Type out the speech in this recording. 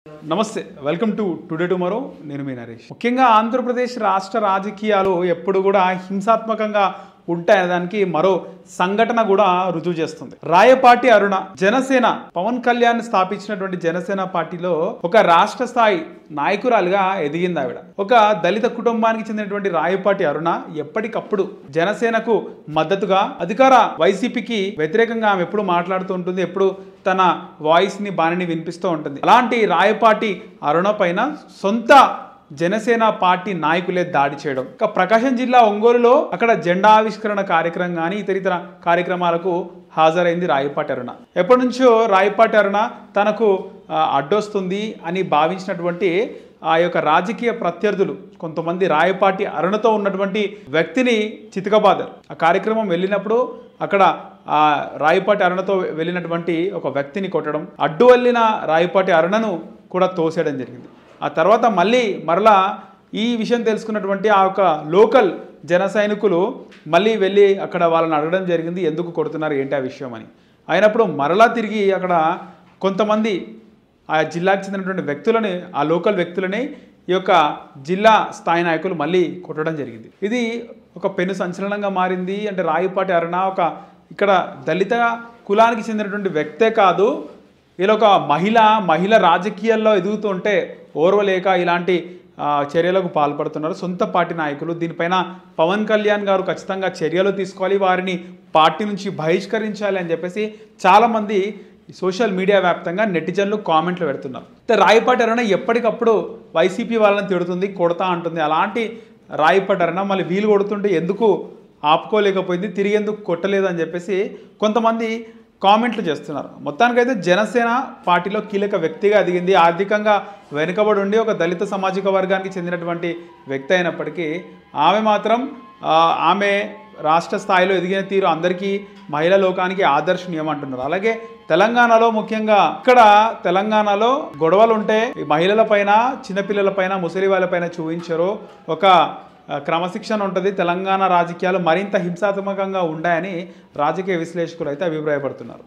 నమస్తే welcome to today tomorrow నేను మీ నరేష్ ముఖ్యంగా ఆంధ్రప్రదేశ్ రాష్ట్ర రాజకీయాలు ఎప్పుడు కూడా హింసాత్మకంగా ఉంటాయనే దానికి మరో సంఘటన కూడా రుజువు చేస్తుంది రాయపాటి అరుణ జనసేన పవన్ కళ్యాణ్ స్థాపించినటువంటి జనసేన పార్టీలో ఒక రాష్ట్ర స్థాయి నాయకురాలుగా ఎదిగింది ఆవిడ ఒక దళిత కుటుంబానికి చెందినటువంటి రాయపాటి అరుణ ఎప్పటికప్పుడు జనసేనకు మద్దతుగా అధికార వైసీపీకి వ్యతిరేకంగా ఆమె ఎప్పుడు మాట్లాడుతూ ఉంటుంది ఎప్పుడు తన వాయిస్ ని బాణిని వినిపిస్తూ ఉంటుంది అలాంటి రాయపాటి అరుణ పైన సొంత జనసేన పార్టీ నాయకులే దాడి చేయడం ప్రకాశం జిల్లా ఒంగోలులో అక్కడ జెండా ఆవిష్కరణ కార్యక్రమం కానీ ఇతర కార్యక్రమాలకు హాజరైంది రాయపాటి అరుణ ఎప్పటి నుంచో రాయపాటి అరుణ తనకు అడ్డొస్తుంది అని భావించినటువంటి ఆ యొక్క రాజకీయ ప్రత్యర్థులు కొంతమంది రాయపాటి అరుణతో ఉన్నటువంటి వ్యక్తిని చితకబాదారు ఆ కార్యక్రమం వెళ్ళినప్పుడు అక్కడ ఆ రాయపాటి అరుణతో వెళ్ళినటువంటి ఒక వ్యక్తిని కొట్టడం అడ్డు వెళ్ళిన రాయపాటి అరుణను కూడా తోసేయడం జరిగింది ఆ తర్వాత మరలా ఈ విషయం తెలుసుకున్నటువంటి ఆ యొక్క లోకల్ జన సైనికులు మళ్ళీ వెళ్ళి అక్కడ వాళ్ళని అడగడం జరిగింది ఎందుకు కొడుతున్నారు ఏంటి ఆ విషయం అని అయినప్పుడు మరలా తిరిగి అక్కడ కొంతమంది ఆ జిల్లాకు చెందినటువంటి వ్యక్తులని ఆ లోకల్ వ్యక్తులని ఈ యొక్క జిల్లా స్థాయి నాయకులు మళ్ళీ కొట్టడం జరిగింది ఇది ఒక పెను సంచలనంగా మారింది అంటే రాయపాటి అరుణ ఒక ఇక్కడ దళిత కులానికి చెందినటువంటి వ్యక్తే కాదు ఇలా ఒక మహిళ రాజకీయాల్లో ఎదుగుతుంటే ఓర్వలేక ఇలాంటి చర్యలకు పాల్పడుతున్నారు సొంత పార్టీ నాయకులు దీనిపైన పవన్ కళ్యాణ్ గారు ఖచ్చితంగా చర్యలు తీసుకోవాలి వారిని పార్టీ నుంచి బహిష్కరించాలి అని చెప్పేసి చాలామంది సోషల్ మీడియా వ్యాప్తంగా నెటిజన్లు కామెంట్లు పెడుతున్నారు రాయపాటి అరుణ ఎప్పటికప్పుడు వైసీపీ వాళ్ళని తిడుతుంది కొడతా అంటుంది అలాంటి రాయపాటి అరుణ మళ్ళీ వీలు కొడుతుంటే ఎందుకు ఆపుకోలేకపోయింది తిరిగి ఎందుకు కొట్టలేదు అని చెప్పేసి కొంతమంది కామెంట్లు చేస్తున్నారు మొత్తానికైతే జనసేన పార్టీలో కీలక వ్యక్తిగా ఎదిగింది ఆర్థికంగా వెనుకబడి ఉండి ఒక దళిత సామాజిక వర్గానికి చెందినటువంటి వ్యక్తి అయినప్పటికీ ఆమె మాత్రం ఆమె రాష్ట్ర స్థాయిలో ఎదిగిన తీరు అందరికీ మహిళా లోకానికి ఆదర్శనీయం అంటున్నారు అలాగే తెలంగాణలో ముఖ్యంగా ఇక్కడ తెలంగాణలో గొడవలు ఉంటే మహిళల పైన చిన్నపిల్లల పైన ముసలి వాళ్ళ పైన చూపించారు ఒక క్రమశిక్షణ ఉంటుంది తెలంగాణ రాజకీయాలు మరింత హింసాత్మకంగా ఉంటాయని రాజకీయ విశ్లేషకులు అయితే అభిప్రాయపడుతున్నారు